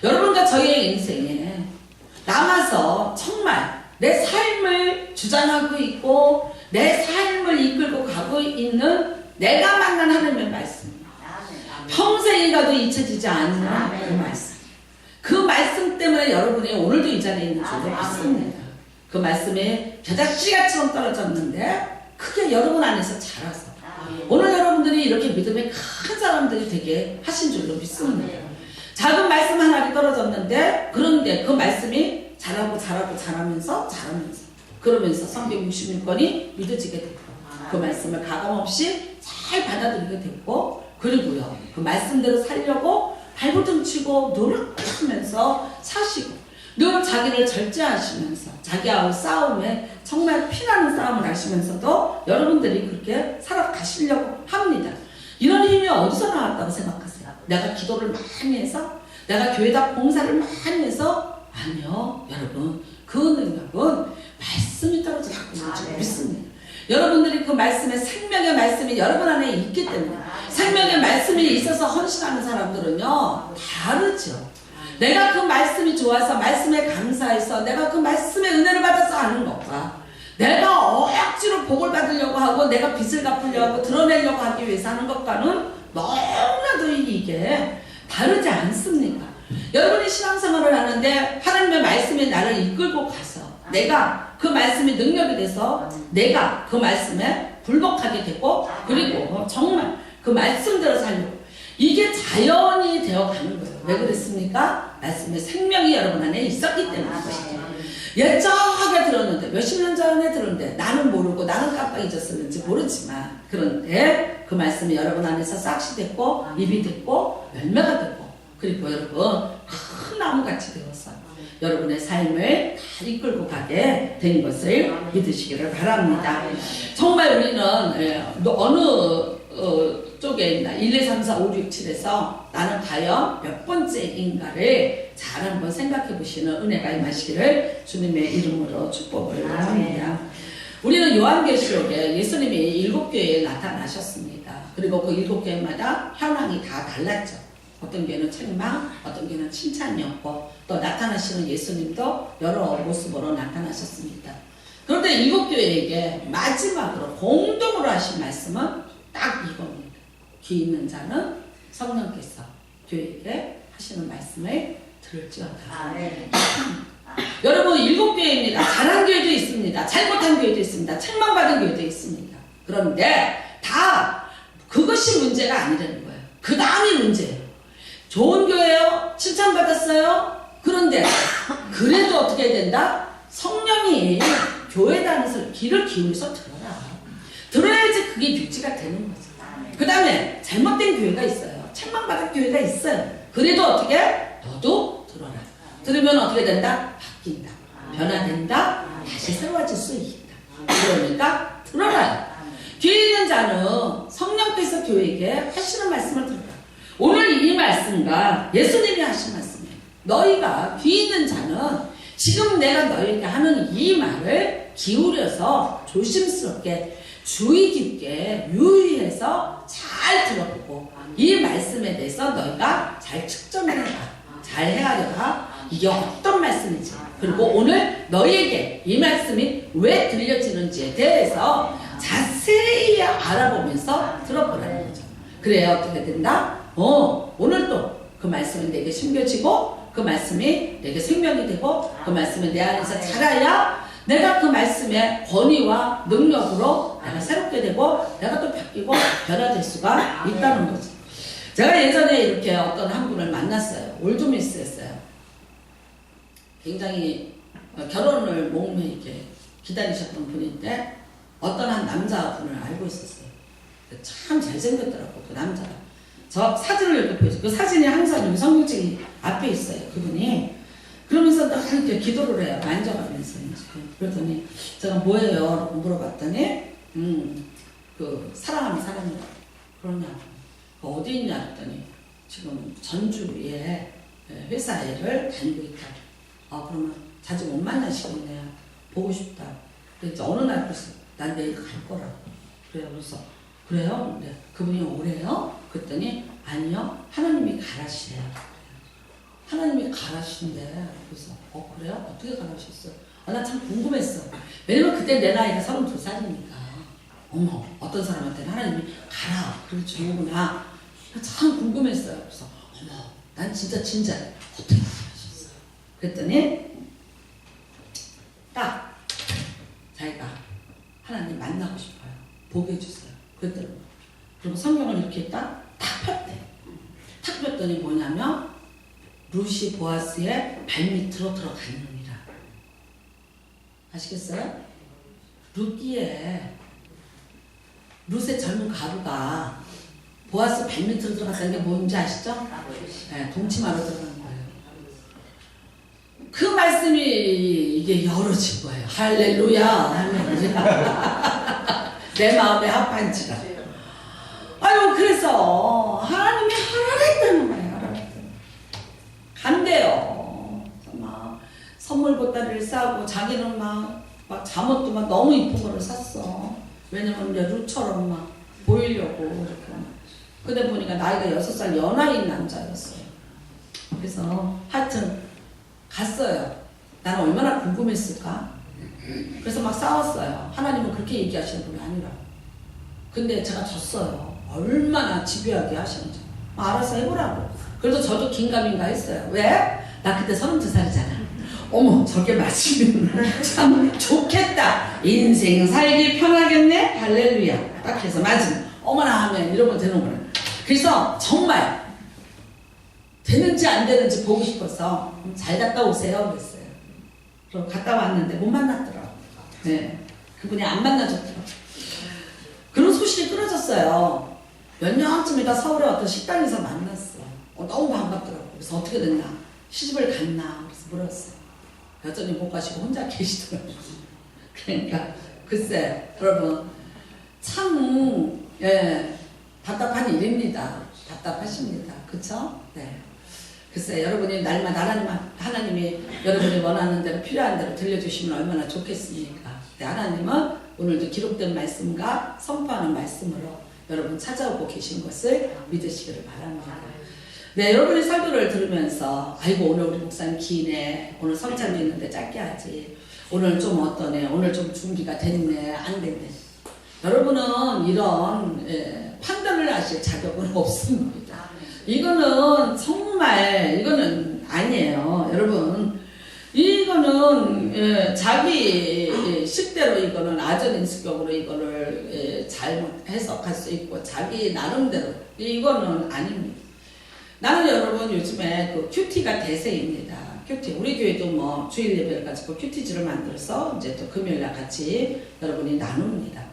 여러분과 저의 인생에 남아서 정말 내 삶을 주장하고 있고 내 삶을 이끌고 가고 있는 내가 만난 하나님의 말씀 평생이 가도 잊혀지지 않는 그 말씀 그 말씀 때문에 여러분이 오늘도 이 자리에 있는 줄로 믿습니다. 그 말씀에 겨자씨가처럼 떨어졌는데 크게 여러분 안에서 자라서 오늘 여러분들이 이렇게 믿음의 큰 사람들이 되게 하신 줄로 믿습니다. 작은 말씀 하나가 떨어졌는데 그런데 그 말씀이 자라면서 그러면서 성경 66권이 믿어지게 됐고 그 말씀을 가감없이 잘 받아들이게 됐고 그리고요 그 말씀대로 살려고 발버둥 치고 노력하면서 사시고 늘 자기를 절제하시면서 자기하고 싸움에 정말 피나는 싸움을 하시면서도 여러분들이 그렇게 살아가시려고 합니다. 이런 힘이 어디서 나왔다고 생각하세요? 내가 기도를 많이 해서 내가 교회다 봉사를 많이 해서 아니요. 여러분 그 능력은 말씀이 떨어져 갖고 있는 줄 믿습니다. 여러분들이 그 말씀에 생명의 말씀이 여러분 안에 있기 때문에 생명의 말씀이 있어서 헌신하는 사람들은요 다르죠. 내가 그 말씀이 좋아서 말씀에 감사해서 내가 그 말씀의 은혜를 받아서 하는 것과 내가 억지로 복을 받으려고 하고 내가 빚을 갚으려고 하고 드러내려고 하기 위해서 하는 것과는 너무나도 이게 다르지 않습니까? 여러분이 신앙생활을 하는데 하나님의 말씀이 나를 이끌고 가서 내가 그 말씀이 능력이 돼서 내가 그 말씀에 굴복하게 되고 그리고 정말 그 말씀대로 살려고 이게 자연이 되어가는 거예요. 왜 그랬습니까? 말씀의 생명이 여러분 안에 있었기 때문인 것이죠. 예전에 들었는데 몇십 년 전에 들었는데 나는 모르고 나는 깜빡 잊었었는지 모르지만 그런데 그 말씀이 여러분 안에서 싹시 됐고 잎이 됐고 열매가 됐고 그리고 여러분 큰 나무같이 되어서 여러분의 삶을 다 이끌고 가게 된 것을 믿으시기를 바랍니다. 정말 우리는 어느 쪽에 있나 1, 2, 3, 4, 5, 6, 7에서 나는 과연 몇 번째인가를 잘 한번 생각해 보시는 은혜가 임하시기를 주님의 이름으로 축복을 합니다. 우리는 요한계시록에 예수님이 7교회에 나타나셨습니다. 그리고 그 7교회마다 현황이 다 달랐죠. 어떤 교회는 책망, 어떤 교회는 칭찬이었고 또 나타나시는 예수님도 여러 모습으로 나타나셨습니다. 그런데 7교회에게 마지막으로 공동으로 하신 말씀은 딱 이겁니다. 귀 있는 자는 성령께서 교회에게 하시는 말씀을 들을지어다. 여러분 7교회입니다. 잘한 교회도 있습니다. 잘못한 교회도 있습니다. 책망받은 교회도 있습니다. 그런데 다 그것이 문제가 아니라는 거예요. 그 다음이 문제예요. 좋은 교회요. 칭찬받았어요. 그런데 그래도 어떻게 해야 된다? 성령이 교회 다니면서 귀를 기울여서 들어야지 그게 유지가 되는 거죠. 그 다음에 잘못된 교회가 있어요. 책망받은 교회가 있어요. 그래도 어떻게? 너도 들어라. 들으면 어떻게 된다? 바뀐다. 변화된다. 다시 새로워질 수 있다. 그러니까 들어라요. 귀 있는 자는 성령께서 교회에게 하시는 말씀을 들어라. 오늘 이 말씀과 예수님이 하신 말씀이에요. 너희가 귀 있는 자는 지금 내가 너희에게 하는 이 말을 기울여서 조심스럽게 주의 깊게 유의해서 잘 들어보고 이 말씀에 대해서 너희가 잘 측정해라. 잘 헤아려라. 이게 어떤 말씀인지 그리고 오늘 너희에게 이 말씀이 왜 들려지는지에 대해서 자세히 알아보면서 들어보라는 거죠. 그래야 어떻게 된다? 오늘도 그 말씀이 내게 심겨지고 그 말씀이 내게 생명이 되고 그 말씀이 내 안에서 자라야 내가 그 말씀의 권위와 능력으로 내가 새롭게 되고 내가 또 바뀌고 변화될 수가 있다는 거죠. 제가 예전에 이렇게 어떤 한 분을 만났어요. 올드미스였어요. 굉장히 결혼을 목매이게 기다리셨던 분인데 어떤 한 남자분을 알고 있었어요. 참 잘생겼더라고 그 남자가. 저 사진을 이렇게 보여줘. 그 사진이 항상 여기 성경책 앞에 있어요. 그분이. 그러면서 딱 이렇게 기도를 해요. 만져가면서. 그랬더니 제가 뭐예요? 라고 물어봤더니 그 사랑하는 사람이라고. 그러냐고. 어디 있냐 했더니 지금 전주에 회사를 다니고 있다고. 그러면 자주 못 만나시겠네요. 보고 싶다. 그래서 어느 날 그래서 난 내일 갈 거라고. 그래요. 그래서 그래요? 근데 그분이 오래요? 그랬더니 아니요. 하나님이 가라시래요. 하나님이 가라신대. 그래서 그래요? 어떻게 가라셨어요? 나 참 궁금했어. 왜냐면 그때 내 나이가 32살이니까 어머 어떤 사람한테는 하나님이 가라. 그렇게 주는구나. 참 궁금했어요. 그래서 어머 난 진짜 어떻게 가라셨어요? 그랬더니 딱 자기가 하나님 만나고 싶어요. 보게 해주세요. 그랬더니 그리고 성경을 이렇게 딱 폈대. 탁 폈더니 뭐냐면 루시 보아스의 발밑으로 들어가느니라. 아시겠어요? 룻의 젊은 가부가 보아스 발밑으로 들어갔다는 게 뭔지 아시죠? 네, 동치마로 들어간 거예요. 그 말씀이 이게 열어진 거예요. 할렐루야, 할렐루야. 내 마음에 합한지라. 아유, 그래서 하나님이 하라랬다는 거예요. 선물 보따리를 싸고 자기는 막 잠옷도 막 너무 이쁜 거를 샀어. 왜냐면 이제 루처럼 막 보이려고 이렇게. 근데 보니까 나이가 6살 연하인 남자였어요. 그래서 하여튼 갔어요. 나는 얼마나 궁금했을까? 그래서 막 싸웠어요. 하나님은 그렇게 얘기하시는 분이 아니라. 근데 제가 졌어요. 얼마나 집요하게 하시는지. 알아서 해보라고. 그래도 저도 긴가민가 했어요. 왜? 나 그때 32살이잖아. 어머, 저게 맞으면 참 좋겠다. 인생 살기 편하겠네? 할렐루야. 딱 해서 맞으면 어머나 하면 이러면 되는 거예요. 그래서 정말 되는지 안 되는지 보고 싶어서 잘 갔다 오세요 그랬어요. 그럼 갔다 왔는데 못 만났더라고요. 네. 그분이 안 만나줬더라고요. 그런 소식이 끊어졌어요. 몇 년쯤이다 서울에 어떤 식당에서 만났어. 너무 반갑더라고요. 그래서 어떻게 됐나? 시집을 갔나? 그래서 물었어요. 여전히 못 가시고 혼자 계시더라고요. 그러니까 글쎄 여러분 참 답답한 일입니다. 답답하십니다. 그쵸? 네. 글쎄 여러분이 날마다 하나님이 여러분이 원하는 대로 필요한 대로 들려주시면 얼마나 좋겠습니까? 네, 하나님은 오늘도 기록된 말씀과 선포하는 말씀으로 여러분 찾아오고 계신 것을 믿으시기를 바랍니다. 네, 여러분의 설교를 들으면서 아이고 오늘 우리 목사님 기네, 오늘 성찬도 있는데 짧게 하지, 오늘 좀 어떠네, 오늘 좀 준비가 됐네, 안 됐네. 여러분은 이런 판단을 하실 자격은 없습니다. 이거는 정말 이거는 아니에요. 여러분 이거는 자기 식대로 이거는 아전인수격으로 이거를 잘못 해석할 수 있고 자기 나름대로 이거는 아닙니다. 나는 여러분 요즘에 그 큐티가 대세입니다. 큐티 우리 교회도 뭐 주일 예배를 가지고 큐티즈를 만들어서 이제 또 금요일날 같이 여러분이 나눕니다.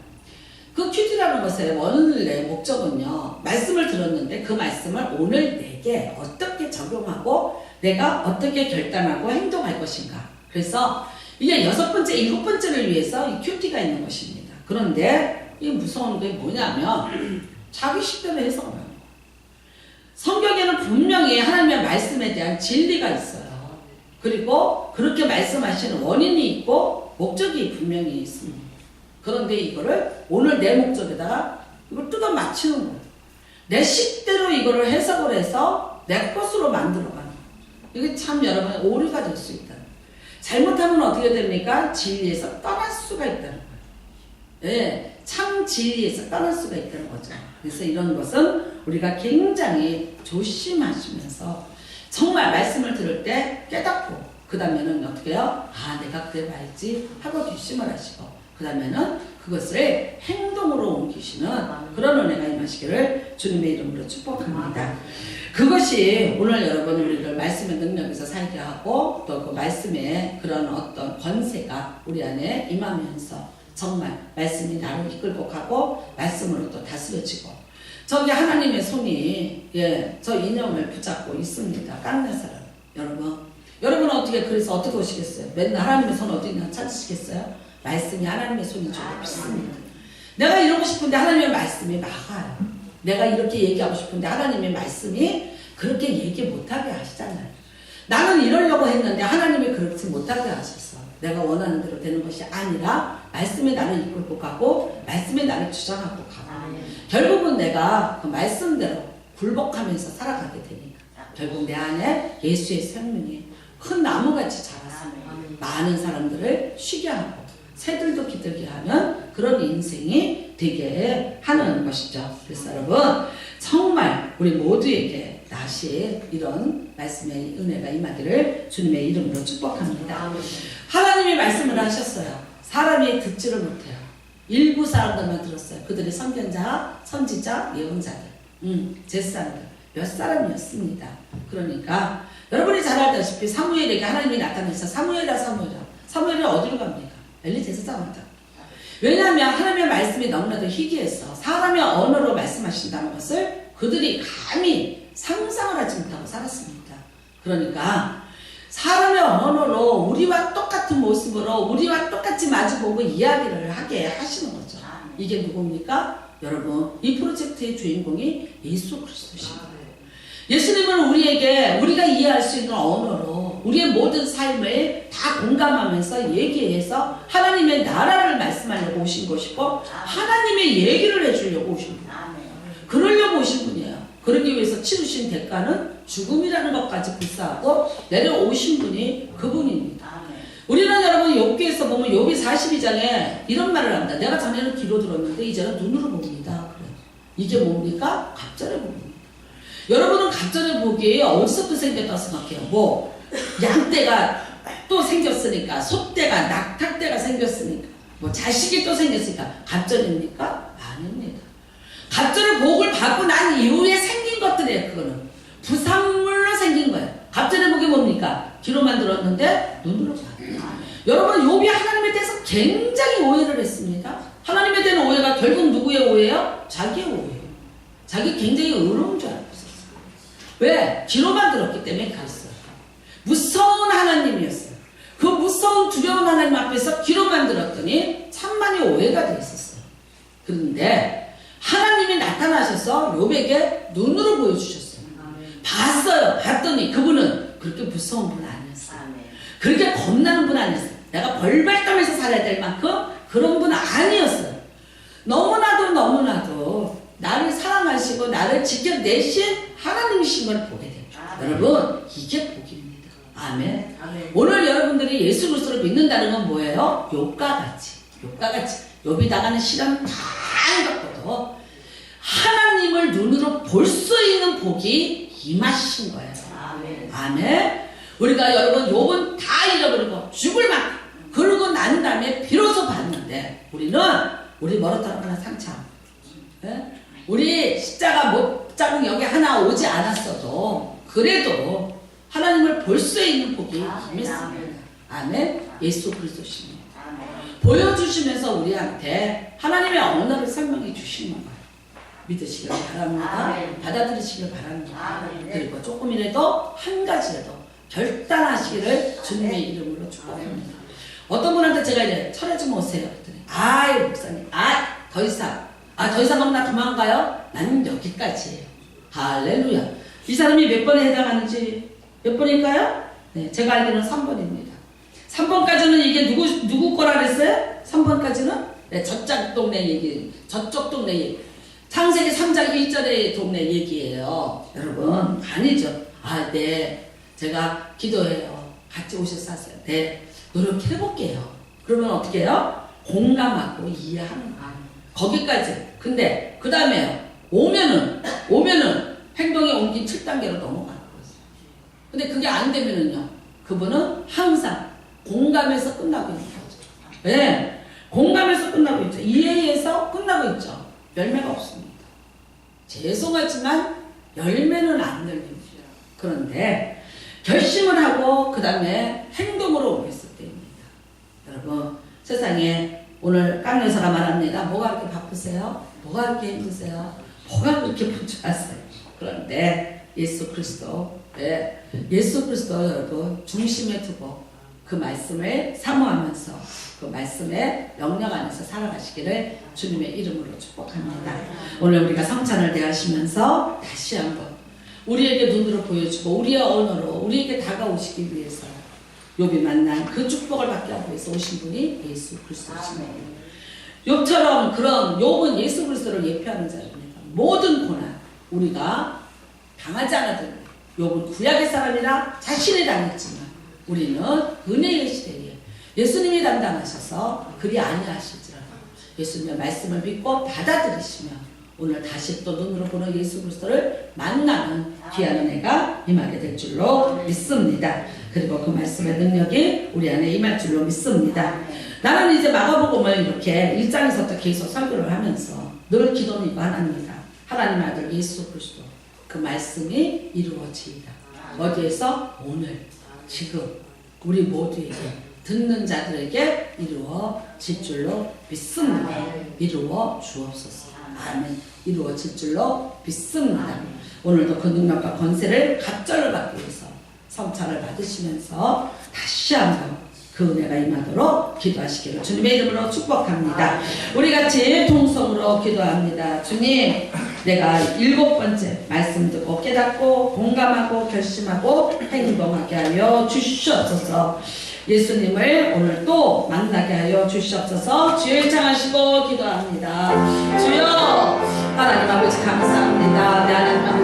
그 큐티라는 것의 원래 목적은요, 말씀을 들었는데 그 말씀을 오늘 내게 어떻게 적용하고 내가 어떻게 결단하고 행동할 것인가. 그래서 이게 6번째, 7번째를 위해서 이 큐티가 있는 것입니다. 그런데 이 무서운 게 뭐냐면 자기 식대로 해석을 합니다. 성경에는 분명히 하나님의 말씀에 대한 진리가 있어요. 그리고 그렇게 말씀하시는 원인이 있고 목적이 분명히 있습니다. 그런데 이거를 오늘 내 목적에다가 이걸 뜯어 맞추는 거예요. 내 식대로 이거를 해석을 해서 내 것으로 만들어가는 거예요. 이게 참 여러분 오류가 될 수 있다. 잘못하면 어떻게 됩니까? 진리에서 떠날 수가 있다는 거예요. 네, 참 진리에서 떠날 수가 있다는 거죠. 그래서 이런 것은 우리가 굉장히 조심하시면서 정말 말씀을 들을 때 깨닫고 그 다음에는 어떻게 해요? 아, 내가 그래 봐야지 하고 결심을 하시고 그 다음에는 그것을 행동으로 옮기시는 그런 은혜가 임하시기를 주님의 이름으로 축복합니다. 그것이 오늘 여러분 우리를 말씀의 능력에서 살게 하고 또 그 말씀의 그런 어떤 권세가 우리 안에 임하면서 정말 말씀이 나를 이끌고 가고 말씀으로 또 다스려지고 저기 하나님의 손이 저 인형을 붙잡고 있습니다. 깡난 사람 여러분 어떻게 그래서 어떻게 오시겠어요? 맨날 하나님의 손 어디 있나 찾으시겠어요? 말씀이 하나님의 손이 저를 믿습니다. 내가 이러고 싶은데 하나님의 말씀이 막아요. 내가 이렇게 얘기하고 싶은데 하나님의 말씀이 그렇게 얘기 못하게 하시잖아요. 나는 이러려고 했는데 하나님이 그렇지 못하게 하셨어. 내가 원하는 대로 되는 것이 아니라 말씀이 나를 이끌고 가고 말씀이 나를 주장하고 가고 결국은 내가 그 말씀대로 굴복하면서 살아가게 되니까 결국 내 안에 예수의 생명이 큰 나무같이 자라서 많은 사람들을 쉬게 하고 새들도 기들게 하는 그런 인생이 되게 하는 것이죠. 그래서 여러분 정말 우리 모두에게 다시 이런 말씀의 은혜가 임하기를 주님의 이름으로 축복합니다. 하나님이 말씀을 하셨어요. 사람이 듣지를 못해요. 일부 사람들만 들었어요. 그들이 선견자, 선지자, 예언자들, 제사장들 몇 사람이었습니다. 그러니까 여러분이 잘 알다시피 사무엘에게 하나님이 나타나서 사무엘이 어디로 갑니까? 엘리 제사장한테. 왜냐하면 하나님의 말씀이 너무나도 희귀해서 사람의 언어로 말씀하신다는 것을 그들이 감히 상상을 하지 못하고 살았습니다. 그러니까 사람의 언어로 우리와 똑같은 모습으로 우리와 똑같이 마주보고 이야기를 하게 하시는 거죠. 이게 누굽니까? 여러분 이 프로젝트의 주인공이 예수 그리스도십니다. 예수님은 우리에게 우리가 이해할 수 있는 언어로 우리의 모든 삶을 다 공감하면서 얘기해서 하나님의 나라를 말씀하려고 오신 것이고 하나님의 얘기를 해주려고 오신 분. 그러려고 오신 분이에요. 그러기 위해서 치르신 대가는 죽음이라는 것까지 불사하고 내려오신 분이 그분입니다. 우리는 여러분 욥기에서 보면 욥이 42장에 이런 말을 합니다. 내가 전에는 귀로 들었는데 이제는 눈으로 봅니다. 그래. 이게 뭡니까? 갑절의 복입니다. 여러분은 갑절의 복이 어디서부터 생겼다고 생각해요? 뭐 양떼가 또 생겼으니까, 소떼가, 낙타떼가 생겼으니까, 뭐 자식이 또 생겼으니까 갑절입니까? 아닙니다. 갑절의 복을 받고 난 이후에 생긴 것들이에요. 그거는 부산물로 생긴 거예요. 갑절의 복이 뭡니까? 귀로만 들었는데 눈으로 봐요. 여러분 욥이 하나님에 대해서 굉장히 오해를 했습니다. 하나님에 대한 오해가 결국 누구의 오해예요? 자기의 오해예요. 자기 굉장히 의로운 줄 알고 있었어요. 왜? 귀로만 들었기 때문에 그랬어요. 무서운 하나님이었어요. 그 무서운 두려운 하나님 앞에서 귀로만 들었더니 천만의 오해가 되어 있었어요. 그런데 하나님이 나타나셔서 욥에게 눈으로 보여주셨어요. 봤어요. 봤더니 그분은 그렇게 무서운 분 아니었어요. 그렇게 겁나는 분 아니었어요. 내가 벌벌 떨면서 살아야 될 만큼 그런 분 아니었어요. 너무나도 나를 사랑하시고 나를 지켜내신 하나님이신 걸 보게 됩니다. 여러분 이게 복입니다. 아멘. 오늘 여러분들이 예수 그리스도를 믿는다는 건 뭐예요? 욥과 같이 욥이 당하는 시련 다 겪어도 하나님을 눈으로 볼 수 있는 복이 임하신 거예요. 아멘. 우리가 여러분 욥은 다 잃어버리고 죽을 만큼 그러고 난 다음에 비로소 봤는데 우리 멀었다거나 상처, 우리 십자가 못자국 여기 하나 오지 않았어도 그래도 하나님을 볼 수 있는 복이 임했습니다. 아멘. 예수 그리스도십니다. 보여주시면서 우리한테 하나님의 언어를 설명해 주시는 거예요. 믿으시길 바랍니다. 받아들이시길 바랍니다. 그리고 조금이라도 한 가지라도 결단하시기를 주님의 이름으로 축복합니다. 어떤 분한테 제가 이제 철회 좀 오세요. 그랬더니 아이 목사님 더 이상 하면 나 도망가요? 나는 여기까지예요. 할렐루야. 이 사람이 몇 번에 해당하는지 몇 번일까요? 네, 제가 알기로는 3번입니다. 3번까지는 이게 누구 거라 그랬어요? 3번까지는 네, 저쪽 동네 얘기, 저쪽 동네 얘기. 창세기 3장 1절의 동네 얘기예요. 여러분 아니죠. 네, 제가 기도해요. 같이 오셔서 하세요. 네, 노력해볼게요. 그러면 어떻게 해요? 공감하고 이해하는 거예요. 거기까지. 근데 그 다음에요. 오면은 행동에 옮긴 7단계로 넘어가는 거예요. 근데 그게 안 되면은요. 그분은 항상 공감에서 끝나고 있는 거죠. 네, 공감에서 끝나고 있죠. 이해에서 끝나고 있죠. 열매가 없습니다. 죄송하지만 열매는 안 열립니다. 그런데 결심을 하고 그 다음에 행동으로 옮겼을 때입니다. 여러분 세상에 오늘 깡여사가 말합니다. 뭐가 그렇게 바쁘세요? 뭐가 그렇게 힘드세요? 뭐가 그렇게 분주하세요? 그런데 예수 그리스도 여러분 중심에 두고 그 말씀을 사모하면서 그 말씀의 영역 안에서 살아가시기를 주님의 이름으로 축복합니다. 오늘 우리가 성찬을 대하시면서 다시 한번 우리에게 눈으로 보여주고 우리의 언어로 우리에게 다가오시기 위해서 욥이 만난 그 축복을 받게 하기 위해서 오신 분이 예수 그리스도십니다. 욥처럼 그런 욥은 예수 그리스도를 예표하는 자입니다. 모든 고난 우리가 당하지 않아도 욥은 구약의 사람이라 자신이 당했지만 우리는 은혜의 시대에 예수님이 담당하셔서 그리 아니하실지라도 예수님의 말씀을 믿고 받아들이시며 오늘 다시 또 눈으로 보는 예수 그리스도를 만나는 귀한 은혜가 임하게 될 줄로 믿습니다. 그리고 그 말씀의 능력이 우리 안에 임할 줄로 믿습니다. 나는 이제 마가복음을 이렇게 1장에서부터 계속 설교를 하면서 늘 기도는 이거 하나입니다. 하나님의 아들 예수 그리스도 그 말씀이 이루어지이다. 어디에서? 오늘 지금 우리 모두에게 듣는 자들에게 이루어질 줄로 믿습니다. 이루어 주옵소서. 아멘. 이루어질 줄로 믿습니다. 오늘도 그 능력과 권세를 갑절을 받기 위해서 성찬을 받으시면서 다시 한번 그 은혜가 임하도록 기도하시기를 주님의 이름으로 축복합니다. 우리 같이 통성으로 기도합니다. 주님, 내가 7번째 말씀 듣고 깨닫고 공감하고 결심하고 행동하게 하여 주시옵소서. 예수님을 오늘 또 만나게 하여 주시옵소서. 주여 일창하시고 기도합니다. 주여, 하나님 아버지 감사합니다. 내 하나님 아버지